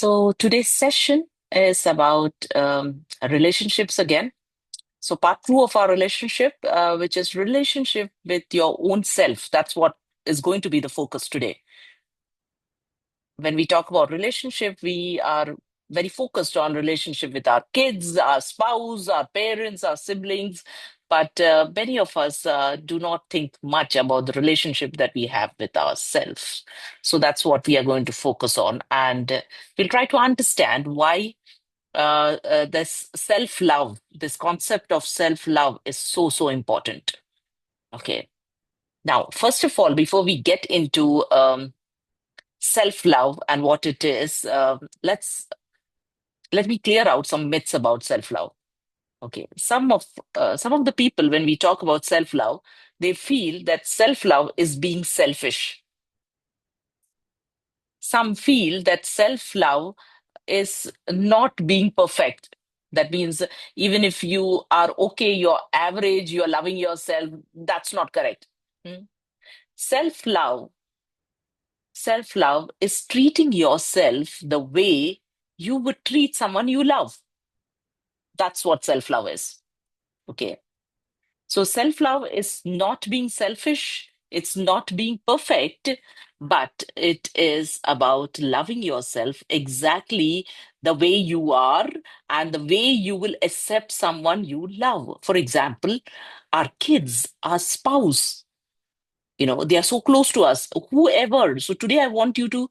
So today's session is about relationships again. So part two of our relationship, which is relationship with your own self. That's what is going to be the focus today. When we talk about relationship, we are very focused on relationship with our kids, our spouse, our parents, our siblings. But many of us do not think much about the relationship that we have with ourselves. So that's what we are going to focus on. And we'll try to understand why this self love, this concept of self love is so, so important. Okay. Now, first of all, before we get into self love and what it is, let me clear out some myths about self love. Okay. Some of the people, when we talk about self love, they feel that self love is being selfish. Some feel that self love is not being perfect. That means even if you are okay, you're average, you're loving yourself, that's not correct. Hmm? Self love, self love is treating yourself the way you would treat someone you love. That's what self love is. Okay. So self love is not being selfish, it's not being perfect, but it is about loving yourself exactly the way you are and the way you will accept someone you love. For example, our kids, our spouse, they are so close to us, whoever. So today I want you to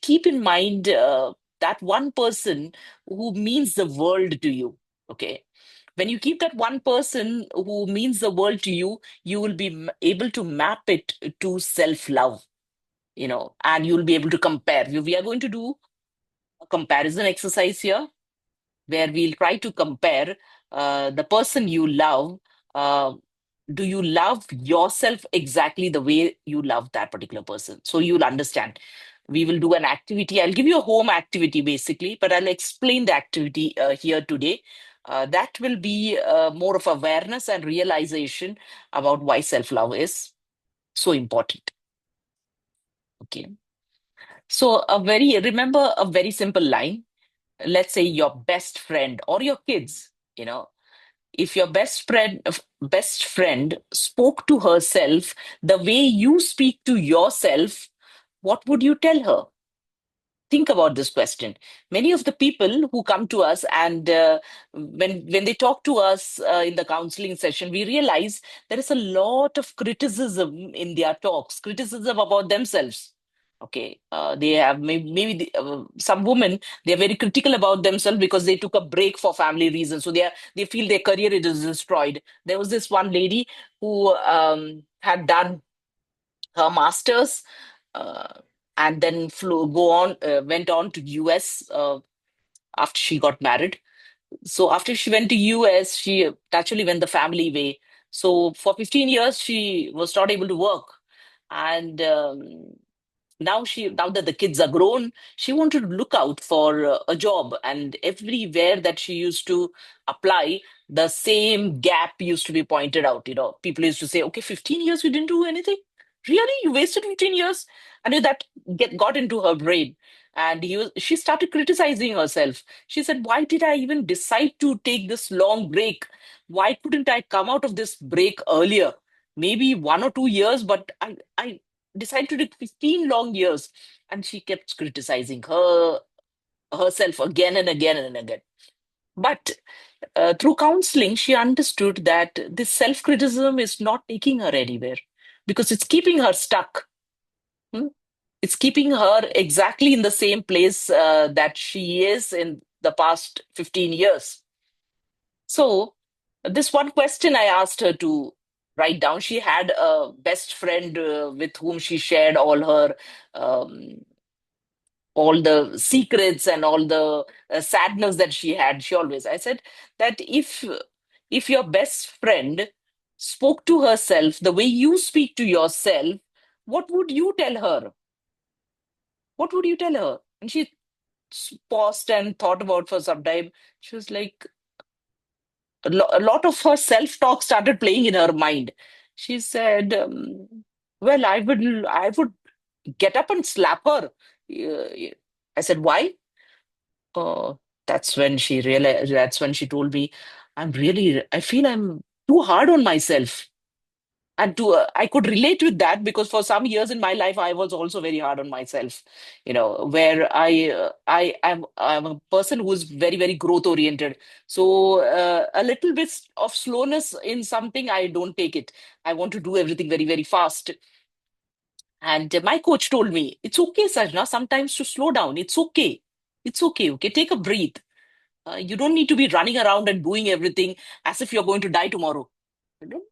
keep in mind that one person who means the world to you. Okay, when you keep that one person who means the world to you, you will be able to map it to self love, and you'll be able to compare. We are going to do a comparison exercise here where we'll try to compare the person you love. Uh, do you love yourself exactly the way you love that particular person? So you'll understand. We will do an activity. I'll give you a home activity basically, but I'll explain the activity here today. That will be more of awareness and realization about why self love is so important. Okay. So, remember a very simple line. Let's say your best friend or your kids, if your best friend spoke to herself the way you speak to yourself, what would you tell her? Think about this question. Many of the people who come to us, and when they talk to us in the counseling session, we realize there is a lot of criticism in their talks, criticism about themselves. Okay, they have maybe some women, they are very critical about themselves because they took a break for family reasons, so they feel their career is destroyed. There was this one lady who had done her masters, uh, and then went on to US after she got married. So after she went to US, she naturally went the family way. So for 15 years, she was not able to work. And now that the kids are grown, she wanted to look out for a job, and everywhere that she used to apply, the same gap used to be pointed out. People used to say, okay, 15 years you didn't do anything, really, you wasted 15 years. And that got into her brain, and she started criticizing herself. She said, why did I even decide to take this long break? Why couldn't I come out of this break earlier? Maybe 1 or 2 years, but I decided to take 15 long years. And she kept criticizing herself again and again and again. But through counseling, she understood that this self criticism is not taking her anywhere because it's keeping her stuck. Hmm? It's keeping her exactly in the same place that she is in the past 15 years. So, this one question I asked her to write down. She had a best friend with whom she shared um, all the secrets and all the sadness that she had. I said that if your best friend spoke to herself the way you speak to yourself, what would you tell her? What would you tell her? And she paused and thought about for some time. She was like, a lot of her self-talk started playing in her mind. She said, well, I would get up and slap her. I said, why? Oh, that's when she realized, that's when she told me, I feel I'm too hard on myself. And I could relate with that because for some years in my life, I was also very hard on myself, where I'm a person who's very, very growth oriented. So a little bit of slowness in something, I don't take it. I want to do everything very, very fast. And my coach told me, it's okay, Sajna, sometimes to slow down. It's okay. It's okay. Okay. Take a breath. You don't need to be running around and doing everything as if you're going to die tomorrow. Don't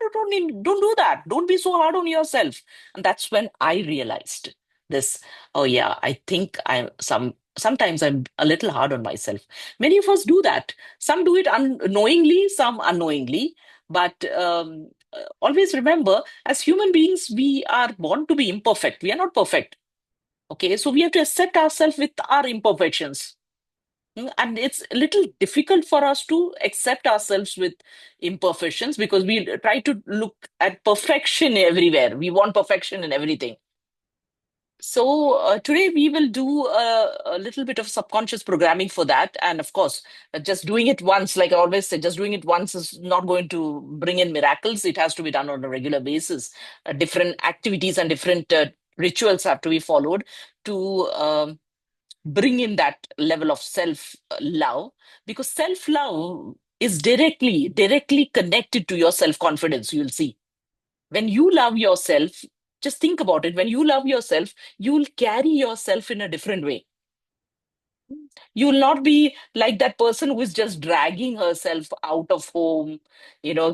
do that. Don't be so hard on yourself. And that's when I realized this. Oh yeah, I think sometimes I'm a little hard on myself. Many of us do that. Some do it unknowingly, some unknowingly. But always remember, as human beings, we are born to be imperfect. We are not perfect. Okay, so we have to accept ourselves with our imperfections. And it's a little difficult for us to accept ourselves with imperfections because we try to look at perfection everywhere. We want perfection in everything. So, today we will do a little bit of subconscious programming for that. And of course, just doing it once, like I always say, just doing it once is not going to bring in miracles. It has to be done on a regular basis. Different activities and different rituals have to be followed to bring in that level of self love, because self love is directly connected to your self confidence. You'll see, when you love yourself, just think about it, when you love yourself, you'll carry yourself in a different way. You'll not be like that person who is just dragging herself out of home,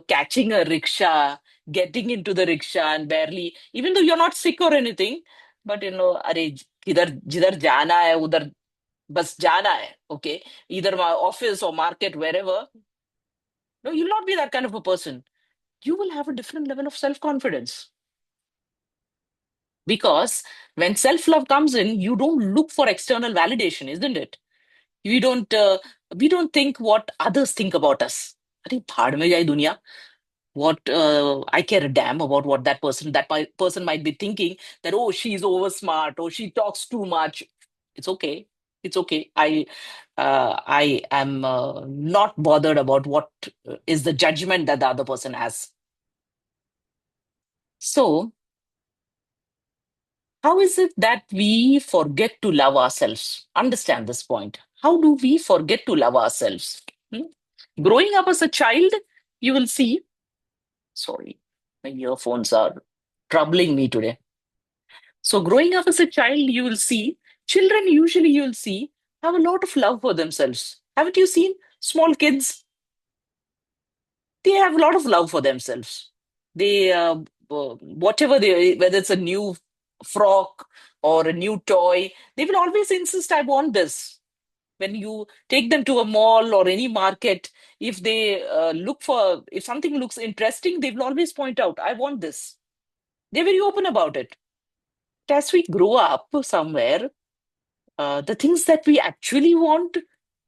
catching a rickshaw, getting into the rickshaw and barely, even though you're not sick or anything, but अरे किधर जिधर जाना है उधर बस जाना है, okay? Either my office or market, wherever. No, you'll not be that kind of a person. You will have a different level of self-confidence. Because when self-love comes in, you don't look for external validation, isn't it? We don't uh, we don't think what others think about us. अरे भाड़ में जाए दुनिया. What I care a damn about what person might be thinking, that oh, she's over smart or she talks too much. It's okay. It's okay. I am not bothered about what is the judgment that the other person has. So, how is it that we forget to love ourselves? Understand this point. How do we forget to love ourselves? Hmm? Growing up as a child, you will see. Sorry, my earphones are troubling me today. So, growing up as a child, you will see children, usually you'll see, have a lot of love for themselves. Haven't you seen small kids? They have a lot of love for themselves. They, whatever they, whether it's a new frock or a new toy, they will always insist, I want this. When you take them to a mall or any market, if they if something looks interesting, they will always point out, I want this. They're very open about it. As we grow up somewhere, the things that we actually want,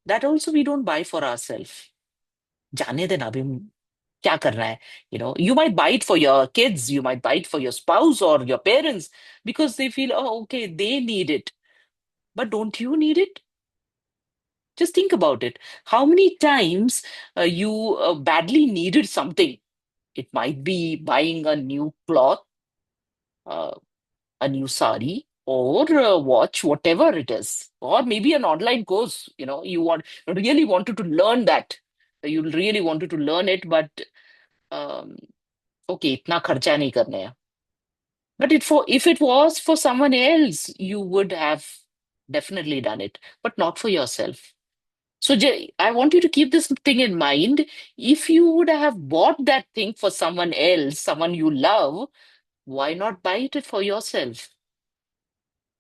that also we don't buy for ourselves. जाने देना अभी क्या करना है? You might buy it for your kids, you might buy it for your spouse or your parents because they feel, oh, okay, they need it. But don't you need it? Just think about it. How many times you badly needed something? It might be buying a new cloth, uh, a new sari, or a watch, whatever it is, or maybe an online course. You really wanted to learn that. You really wanted to learn it, but um, okay, इतना खर्चा नहीं करने हैं. But if it was for someone else, you would have definitely done it, but not for yourself. So Jay, I want you to keep this thing in mind. If you would have bought that thing for someone else, someone you love, why not buy it for yourself?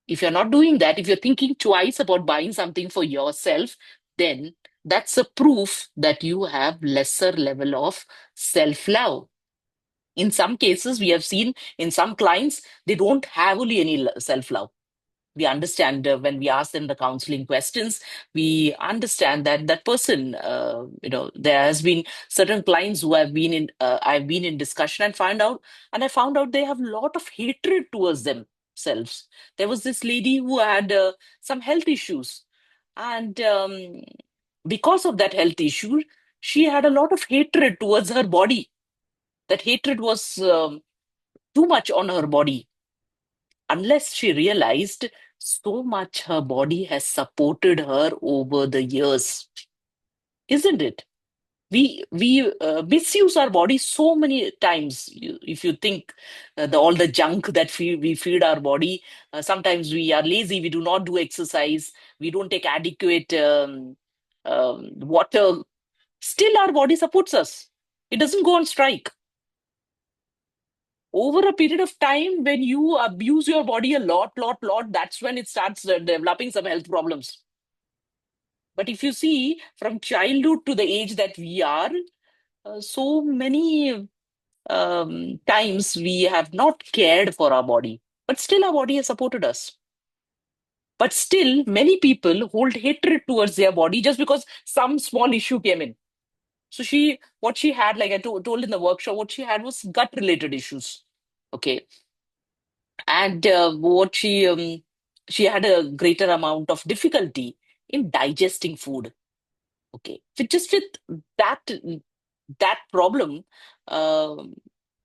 If you're not doing that, if you're thinking twice about buying something for yourself, then that's a proof that you have lesser level of self-love. In some cases, we have seen in some clients, they don't have only any self-love. We understand when we ask them the counseling questions, we understand that that person, there has been certain clients who have I've been in discussion and I found out they have a lot of hatred towards them. selves. There was this lady who had some health issues, and because of that health issue, she had a lot of hatred towards her body. That hatred was too much on her body, unless she realized so much her body has supported her over the years, isn't it? We misuse our body so many times. If you think all the junk that we feed our body, sometimes we are lazy, we do not do exercise, we don't take adequate water. Still, our body supports us. It doesn't go on strike. Over a period of time, when you abuse your body a lot, that's when it starts developing some health problems. But if you see from childhood to the age that we are, so many times we have not cared for our body, but still our body has supported us. But still, many people hold hatred towards their body just because some small issue came in. So what she had, like I told in the workshop, what she had was gut-related issues. Okay, and what she had a greater amount of difficulty in digesting food. Okay, just with that that problem, um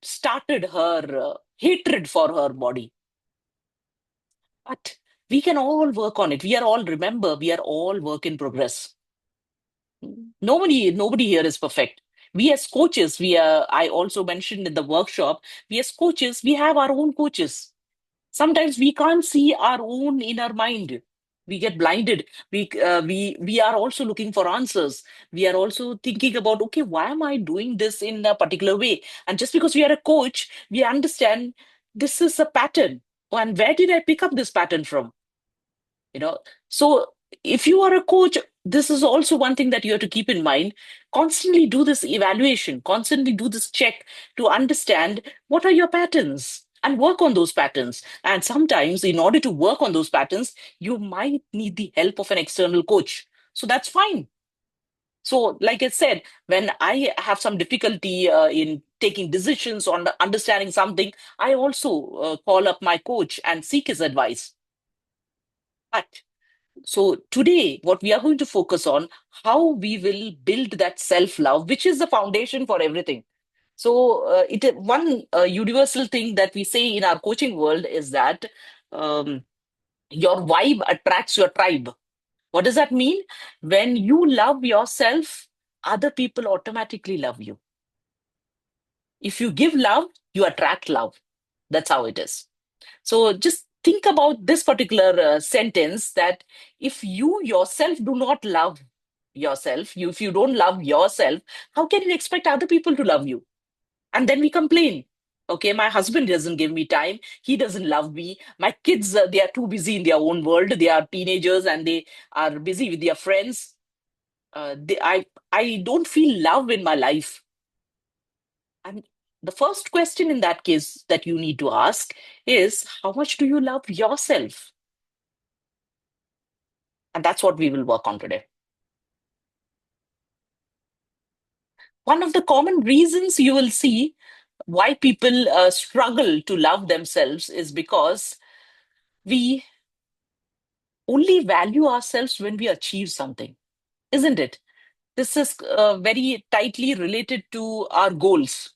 started her hatred for her body. But we can all work on it. We are all work in progress. Nobody here is perfect. We as coaches, I also mentioned in the workshop, we as coaches, we have our own coaches. Sometimes we can't see our own inner mind. We get blinded. We are also looking for answers. We are also thinking about, okay, why am I doing this in a particular way? And just because we are a coach, we understand this is a pattern. And where did I pick up this pattern from? you know so if you are a coach, this is also one thing that you have to keep in mind. Constantly do this evaluation, constantly do this check to understand what are your patterns and work on those patterns. And sometimes, in order to work on those patterns, you might need the help of an external coach, so that's fine. So like I said, when I have some difficulty in taking decisions on understanding something, I also call up my coach and seek his advice. But so today, what we are going to focus on, how we will build that self-love, which is the foundation for everything. So one universal thing that we say in our coaching world is that um, your vibe attracts your tribe. What does that mean? When you love yourself, other people automatically love you. If you give love, you attract love. That's how it is. So just think about this particular sentence, that if you yourself do not love yourself, if you don't love yourself, how can you expect other people to love you? And then we complain. Okay, my husband doesn't give me time. He doesn't love me. My kids, they are too busy in their own world. They are teenagers and they are busy with their friends. I don't feel love in my life. And the first question in that case that you need to ask is, how much do you love yourself? And that's what we will work on today. One of the common reasons you will see why people struggle to love themselves is because we only value ourselves when we achieve something, isn't it? This is very tightly related to our goals.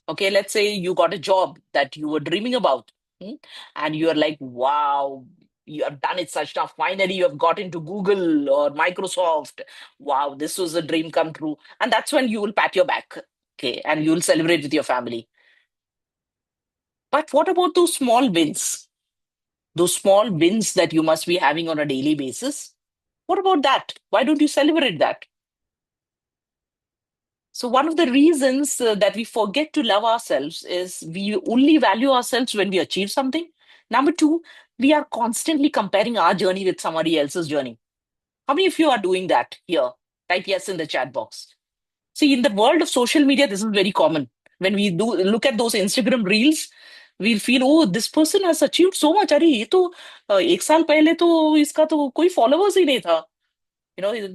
Okay, let's say you got a job that you were dreaming about, and you are like, wow, you have done it such stuff. Finally, you have got into Google or Microsoft. Wow, this was a dream come true. And that's when you will pat your back, okay, and you will celebrate with your family. But what about those small wins? Those small wins that you must be having on a daily basis? What about that? Why don't you celebrate that? So, one of the reasons that we forget to love ourselves is we only value ourselves when we achieve something. Number two, we are constantly comparing our journey with somebody else's journey. How many of you are doing that here? Type yes in the chat box. See, in the world of social media, this is very common. When we do look at those Instagram reels, we'll feel, oh, this person has achieved so much. अरे ये तो एक साल पहले तो इसका तो कोई followers ही नहीं था.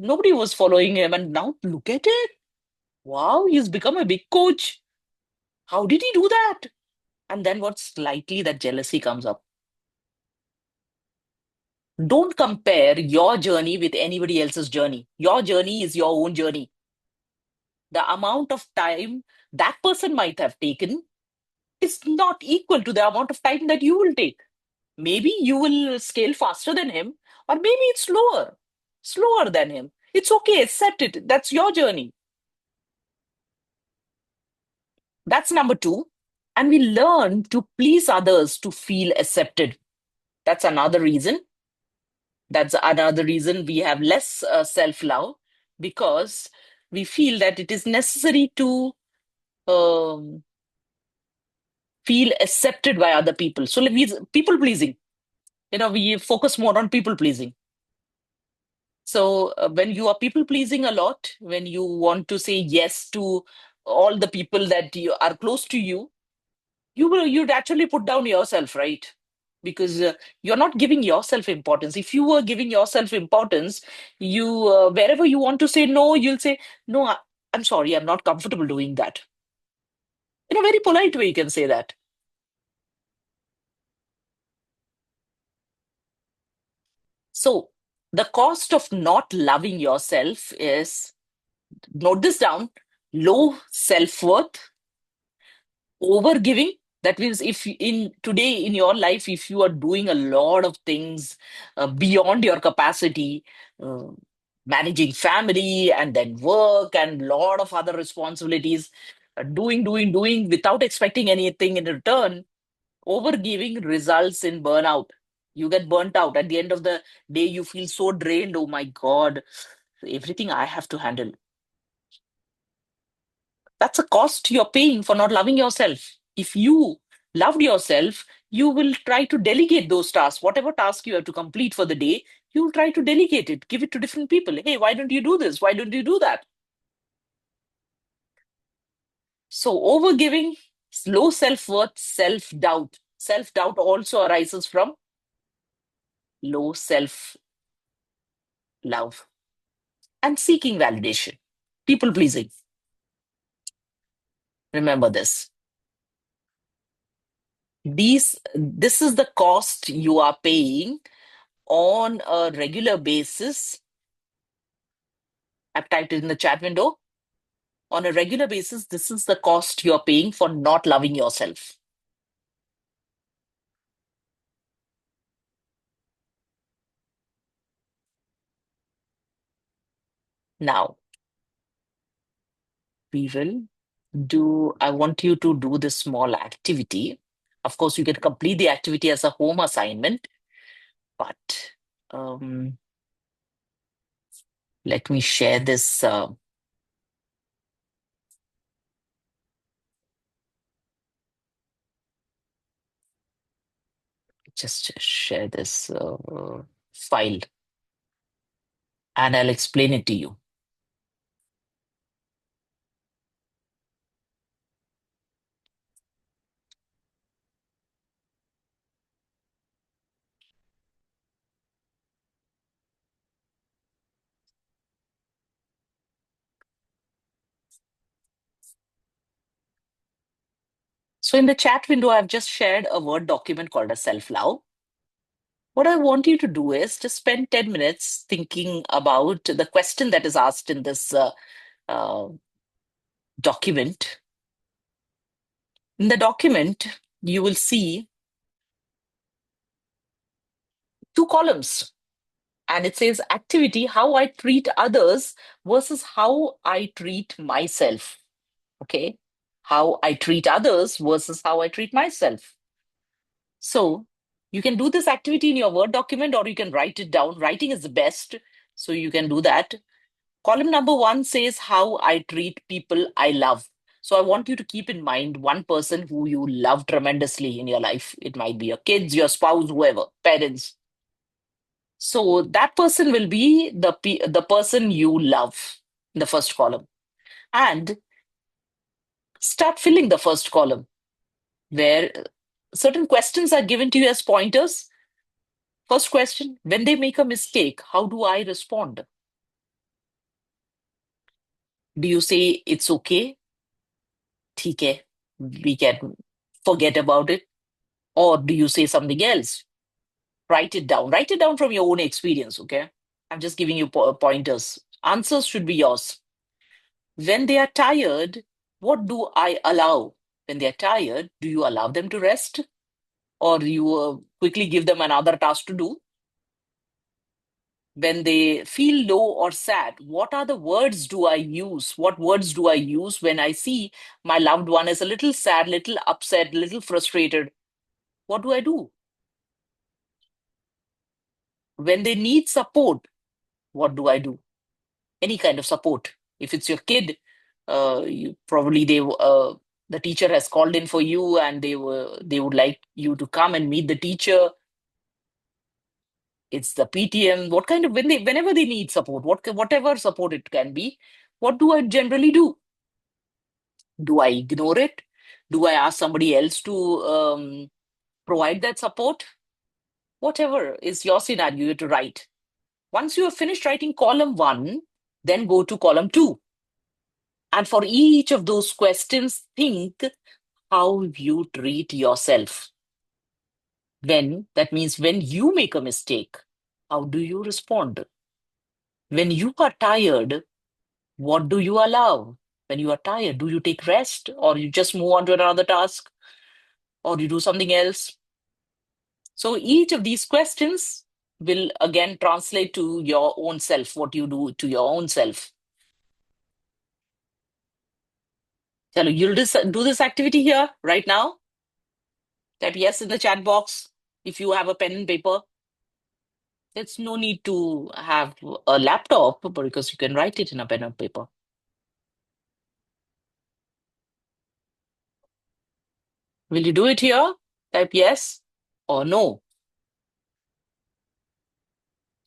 Nobody was following him, and now look at it. Wow, he's become a big coach. How did he do that? And then what slightly that jealousy comes up. Don't compare your journey with anybody else's journey. Your journey is your own journey. The amount of time that person might have taken is not equal to the amount of time that you will take. Maybe you will scale faster than him, or maybe it's slower than him. It's okay, accept it. That's your journey. That's number two. And we learn to please others to feel accepted. That's another reason. That's another reason we have less self love, because we feel that it is necessary to um, feel accepted by other people. So people pleasing, we focus more on people pleasing. So when you are people pleasing a lot, when you want to say yes to all the people that you are close to you, you'd actually put down yourself, right? Because you're not giving yourself importance. If you were giving yourself importance, you wherever you want to say no, you'll say no. I'm sorry, I'm not comfortable doing that. In a very polite way, you can say that. So the cost of not loving yourself is, note this down, low self-worth, over giving. That means if in today in your life, if you are doing a lot of things beyond your capacity, uh, managing family and then work and lot of other responsibilities, doing without expecting anything in return, over giving results in burnout. You get burnt out at the end of the day. You feel so drained. Oh my god, everything I have to handle. That's a cost you're paying for not loving yourself. If you loved yourself, you will try to delegate those tasks. Whatever task you have to complete for the day, you'll try to delegate it, give it to different people. Hey, why don't you do this? Why don't you do that? So, overgiving, low self worth, self doubt. Self doubt also arises from low self love and seeking validation. People pleasing. Remember this. This is the cost you are paying on a regular basis. I've typed it in the chat window. On a regular basis, this is the cost you're paying for not loving yourself. Now, I want you to do this small activity. Of course, you can complete the activity as a home assignment, but um, let me share this. Just share this file and I'll explain it to you. So in the chat window, I've just shared a Word document called a self-love. What I want you to do is just spend 10 minutes thinking about the question that is asked in this uh, document. In the document, you will see two columns, and it says activity, how I treat others versus how I treat myself. Okay. How I treat others versus how I treat myself. So you can do this activity in your Word document or you can write it down. Writing is the best. So you can do that. Column number one says how I treat people I love. So I want you to keep in mind one person who you love tremendously in your life. It might be your kids, your spouse, whoever, parents. So that person will be the person you love in the first column. And start filling the first column where certain questions are given to you as pointers. First question, when they make a mistake, how do I respond? Do you say it's okay? ठीक है, we can forget about it? Or do you say something else? Write it down. Write it down from your own experience, okay? I'm just giving you pointers. Answers should be yours. When they are tired, what do I allow? When they are tired, do you allow them to rest? Or you quickly give them another task to do? When they feel low or sad, what are the words do I use? What words do I use when I see my loved one is a little sad, little upset, little frustrated? What do I do? When they need support, what do I do? Any kind of support. If it's your kid, you probably the teacher has called in for you and they would like you to come and meet the teacher. It's the PTM. What kind of whenever they need support, whatever support it can be, what do I generally do? Do I ignore it? Do I ask somebody else to provide that support? Whatever is your scenario, you have to write. Once you have finished writing column one, then go to column two. And for each of those questions, think how you treat yourself. That means when you make a mistake, how do you respond? When you are tired, what do you allow? When you are tired, do you take rest or you just move on to another task or you do something else? So each of these questions will again translate to your own self, what you do to your own self. So you'll just do this activity here right now. Type yes in the chat box if you have a pen and paper. There's no need to have a laptop because you can write it in a pen and paper. Will you do it here? Type yes or no.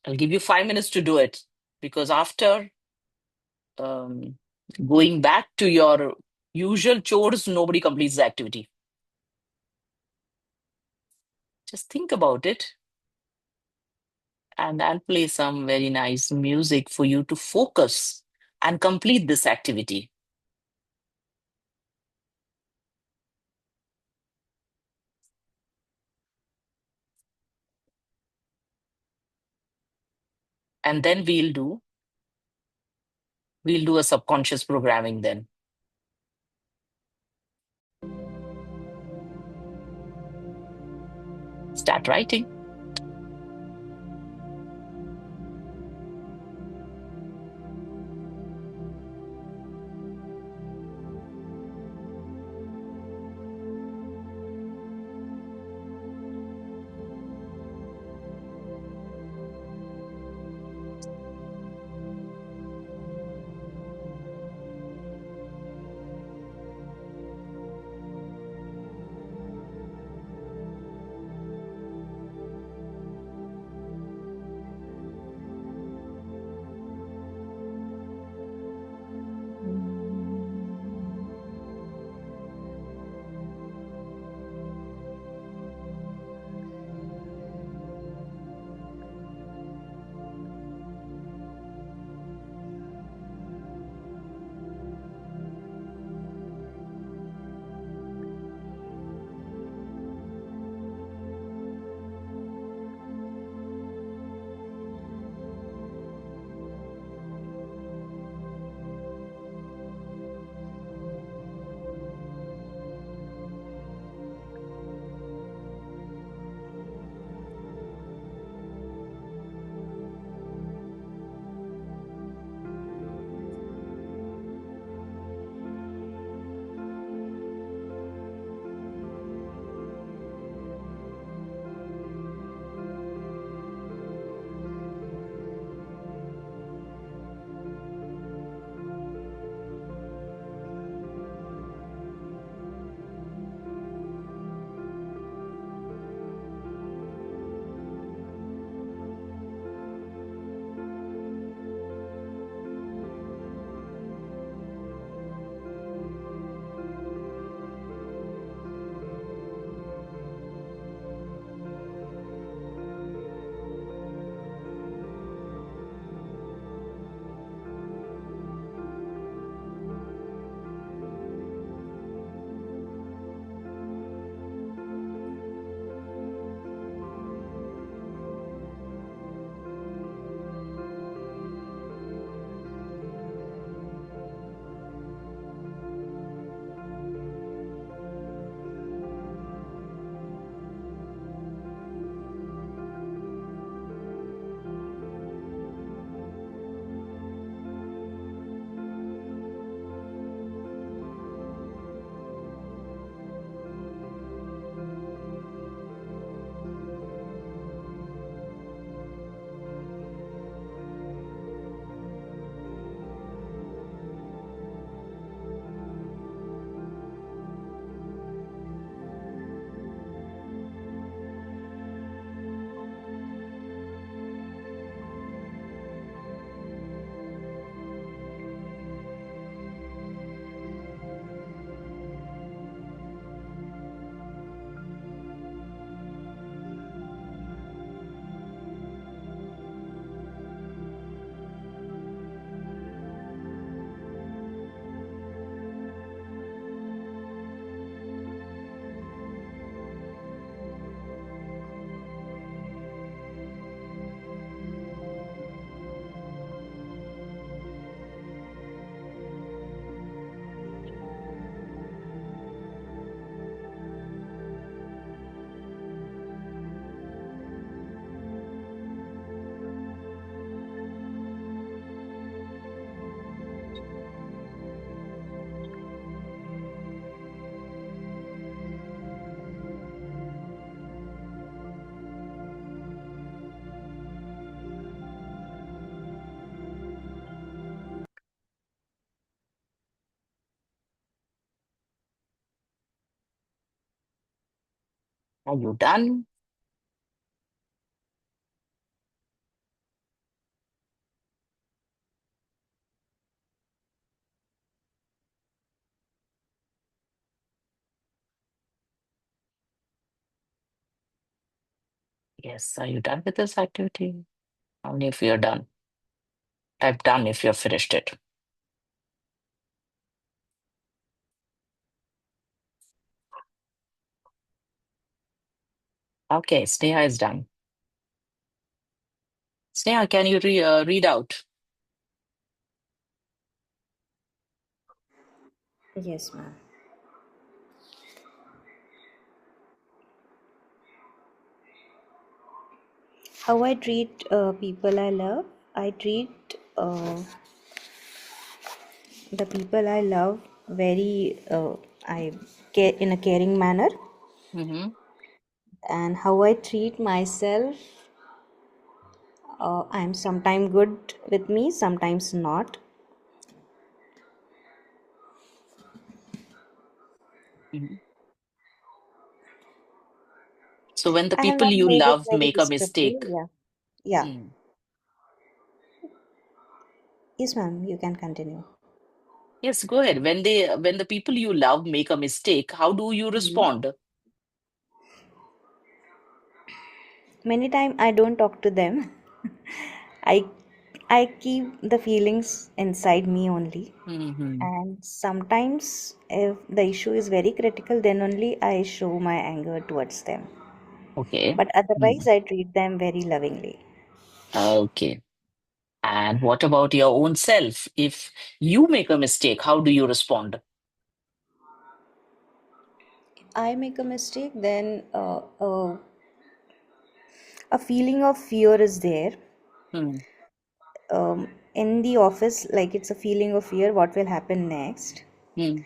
I'll give you 5 minutes to do it because after um, going back to your usual chores, nobody completes the activity. Just think about it, and I'll play some very nice music for you to focus and complete this activity. And then we'll do a subconscious programming then. Start writing. Are you done? Yes. Are you done with this activity? Only if you're done. Type done if you've finished it. Okay, Sneha is done. Sneha, can you read out? Yes, ma'am. How I treat people I love. I treat the people I love very I care in a caring manner, Mm-hmm. and how I treat myself. I'm sometimes good with me, sometimes not. Mm-hmm. So when the I have people not you made it love very make a descriptive. mistake, Yeah, yeah. mm, Yes, ma'am. You can continue. yes, go ahead. When the people you love make a mistake, how do you Mhm. respond? Many times I don't talk to them. I I keep the feelings inside me only. Mm-hmm. And sometimes, if the issue is very critical, then only I show my anger towards them. Okay. But otherwise, Mm. I treat them very lovingly. Okay. And what about your own self? If you make a mistake, how do you respond? I make a mistake, then a feeling of fear is there. Hmm. In the office, like it's a feeling of fear, what will happen next? Hmm.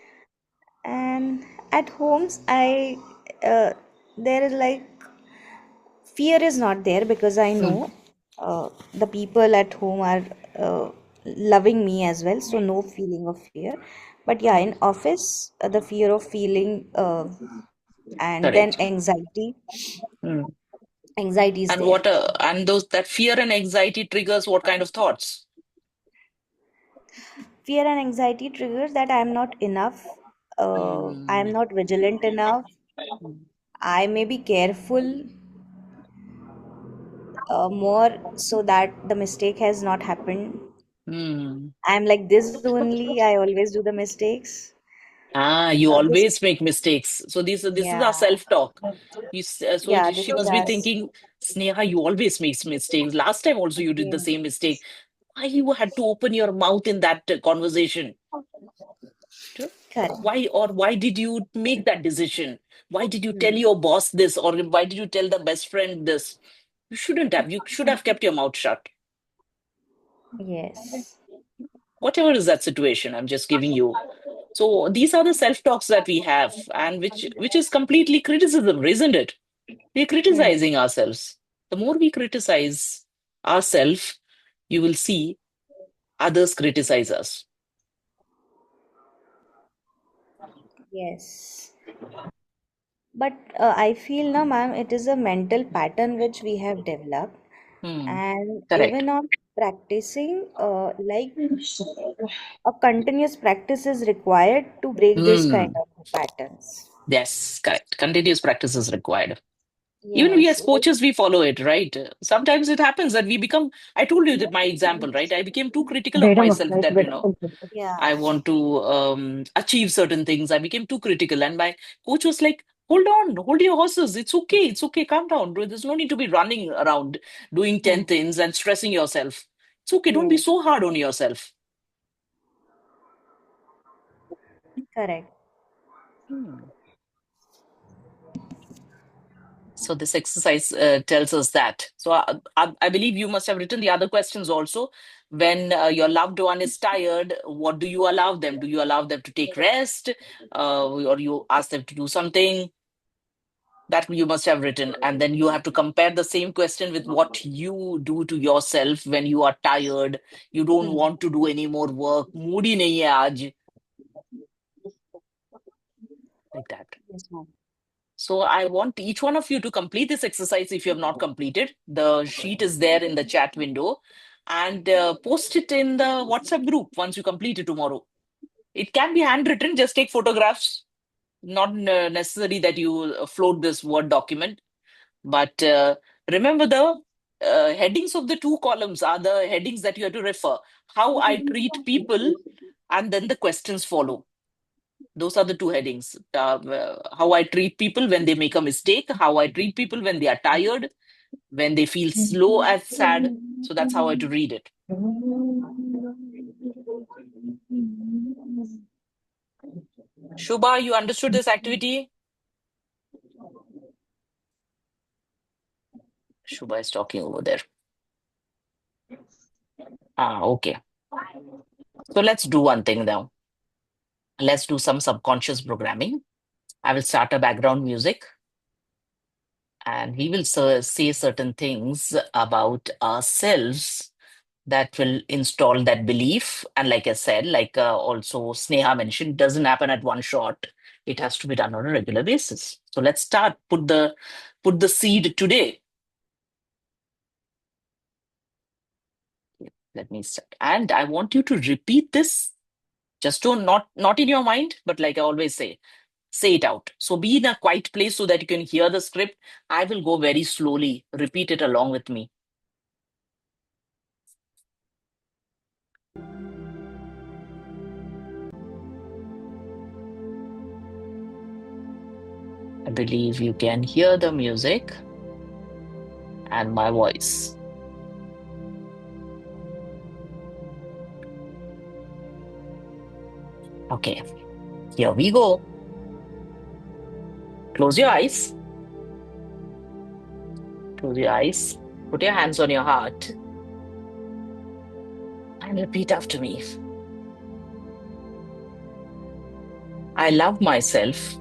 And at homes, uh, there is like fear is not there because I Hmm. know the people at home are uh, loving me as well, so no feeling of fear. But yeah, in office, the fear of feeling and then Correct. Hmm. anxiety is And there. and those that fear and anxiety triggers what kind of thoughts? Fear and anxiety triggers that I am not enough, I am Hmm. not vigilant enough, Hmm. I may be careful more so that the mistake has not happened. Hmm. I am like this only, I always do the mistakes. Ah, you This, always make mistakes. So this is yeah, our self-talk. So yeah, this she is must be us. thinking, Sneha, you always make mistakes. Last time also you did the Yeah, same mistake. Why you had to open your mouth in that conversation? True. correct. Why did you make that decision? Why did you tell Hmm. your boss this, or why did you tell the best friend this? You shouldn't have. You should have kept your mouth shut. Yes. Whatever is that situation, I'm just giving you. So these are the self-talks that we have, and which is completely criticism, isn't it? We're Hmm. criticizing ourselves. The more we criticize ourselves, you will see others criticize us. Yes. But I feel now, ma'am, it is a mental pattern which we have developed, Hmm. and Correct. even on practicing, like a continuous practice is required to break this kind Hmm. of patterns. Yes, correct. Continuous practice is required. Even we Yes, as like, coaches, we follow it, right? Sometimes it happens that we become, I told you that my example, right? I became too critical of myself that, I yeah, want to achieve certain things. I became too critical. And my coach was like, hold on, hold your horses. It's okay. It's okay. Calm down. There's no need to be running around doing 10 hmm, things and stressing yourself. It's okay. Don't be yes, so hard on yourself. correct. Hmm. So this exercise tells us that. So I believe you must have written the other questions also. When your loved one is tired, what do you allow them? Do you allow them to take rest, or you ask them to do something? That you must have written, and then you have to compare the same question with what you do to yourself when you are tired. You don't Hmm. want to do any more work. Moody nahi hai aaj, like that. Yes, ma'am. So I want each one of you to complete this exercise if you have not completed. The sheet is there in the chat window, and post it in the WhatsApp group once you complete it tomorrow. It can be handwritten, just take photographs. Not necessary that you float this Word document, but remember the headings of the two columns are the headings that you have to refer. How I treat people, and then the questions follow. Those are the two headings. How I treat people when they make a mistake, how I treat people when they are tired, when they feel slow and sad. So that's how I to read it. Shubha, you understood this activity? Shubha is talking over there. Okay. So let's do one thing now. Let's do some subconscious programming. I will start a background music, and we will say certain things about ourselves that will install that belief. And like I said, like also Sneha mentioned, doesn't happen at one shot. It has to be done on a regular basis. So let's start. Put the seed today. Let me start. And I want you to repeat this. Just don't not in your mind, but like I always say it out. So be in a quiet place so that you can hear the script. I will go very slowly. Repeat it along with me. I believe you can hear the music and my voice. Okay, here we go. Close your eyes. Close your eyes. Put your hands on your heart and repeat after me. I love myself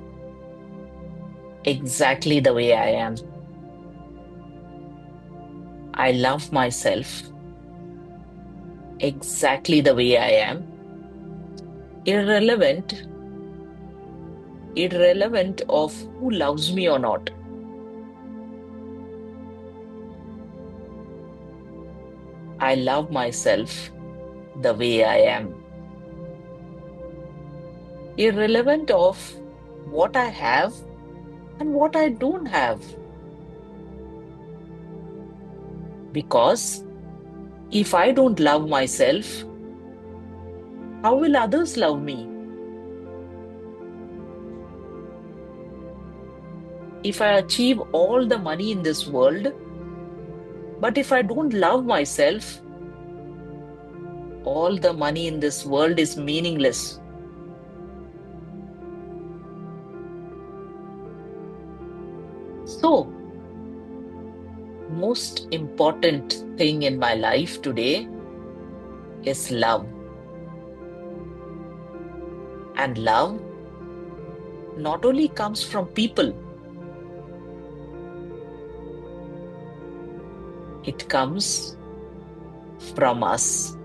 exactly the way I am. I love myself exactly the way I am. Irrelevant of who loves me or not. I love myself the way I am. Irrelevant of what I have and what I don't have. Because if I don't love myself, how will others love me? If I achieve all the money in this world, but if I don't love myself, all the money in this world is meaningless. So, most important thing in my life today is love. And love not only comes from people, it comes from us.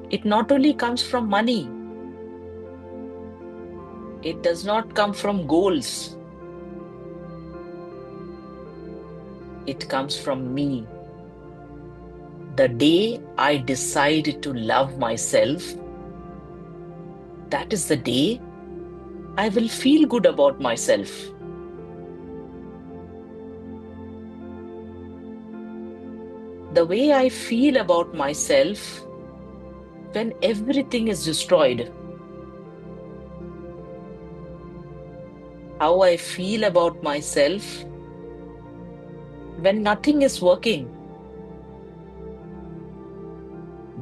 It not only comes from money, it does not come from goals. It comes from me. The day I decide to love myself, that is the day I will feel good about myself. The way I feel about myself when everything is destroyed. How I feel about myself when nothing is working.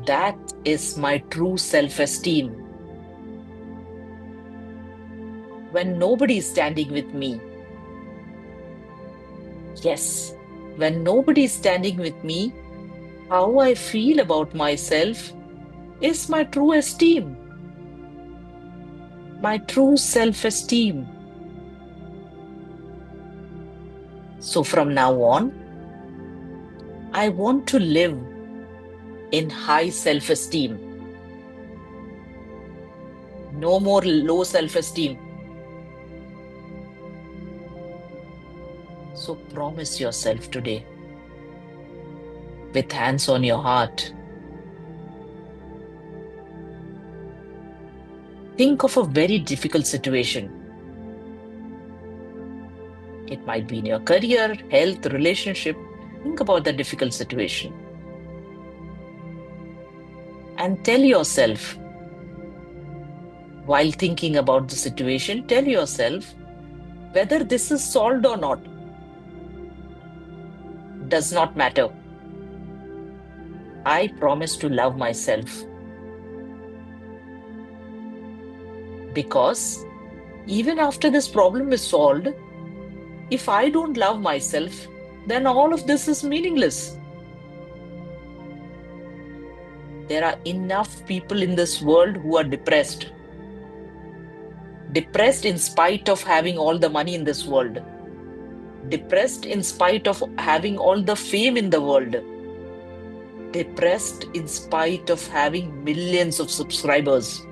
That is my true self-esteem. When nobody is standing with me. Yes, when nobody is standing with me, how I feel about myself is my true esteem. My true self-esteem. So from now on, I want to live in high self-esteem. No more low self-esteem. So promise yourself today, with hands on your heart, think of a very difficult situation. It might be in your career, health, relationship. Think about the difficult situation and tell yourself, while thinking about the situation, tell yourself whether this is solved or not does not matter. I promise to love myself, because even after this problem is solved, if I don't love myself, then all of this is meaningless. There are enough people in this world who are depressed. Depressed in spite of having all the money in this world. Depressed in spite of having all the fame in the world. Depressed in spite of having millions of subscribers.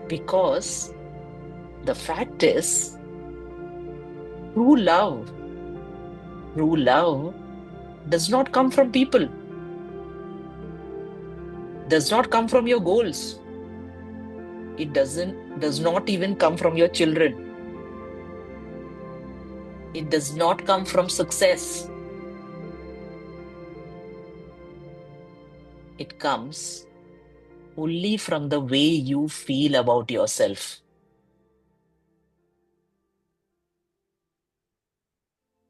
Because the fact is, true love does not come from people, does not come from your goals. It does not even come from your children. It does not come from success. It comes only from the way you feel about yourself.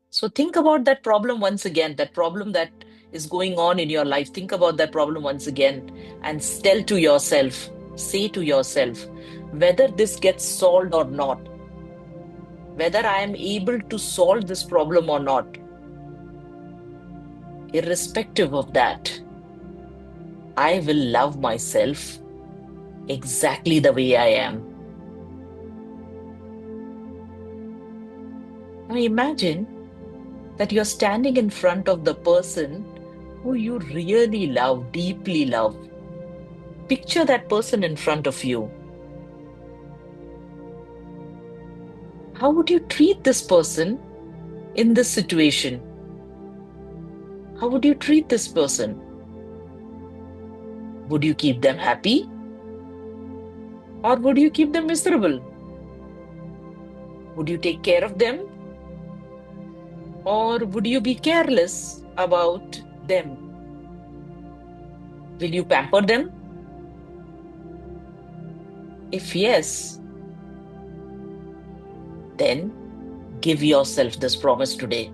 So think about that problem once again, that problem that is going on in your life. Think about that problem once again and tell to yourself, say to yourself, whether this gets solved or not, whether I am able to solve this problem or not. Irrespective of that, I will love myself exactly the way I am. Now imagine that you're standing in front of the person who you really love, deeply love. Picture that person in front of you. How would you treat this person in this situation? How would you treat this person? Would you keep them happy? Or would you keep them miserable? Would you take care of them? Or would you be careless about them? Will you pamper them? If yes, then give yourself this promise today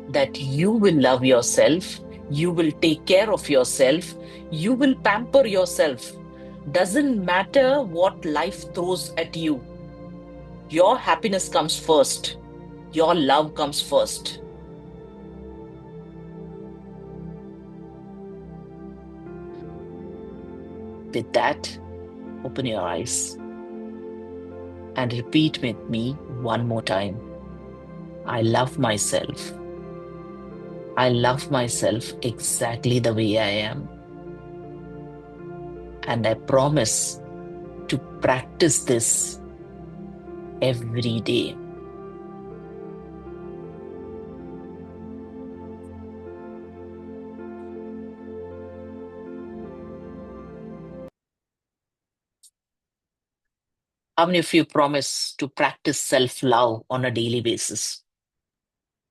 that you will love yourself, you will take care of yourself, you will pamper yourself. Doesn't matter what life throws at you. Your happiness comes first. Your love comes first. With that, open your eyes and repeat with me one more time. I love myself. I love myself exactly the way I am. And I promise to practice this every day. How many of you promise to practice self-love on a daily basis?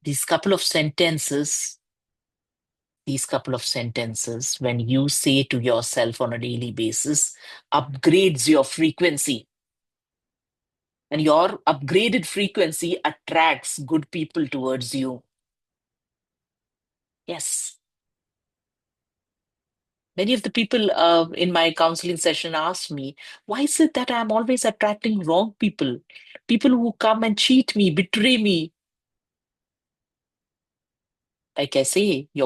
These couple of sentences, when you say to yourself on a daily basis, upgrades your frequency. And your upgraded frequency attracts good people towards you. Yes. Many of the people in my counseling session ask me, why is it that I'm always attracting wrong people? People who come and cheat me, betray me. Like I say, your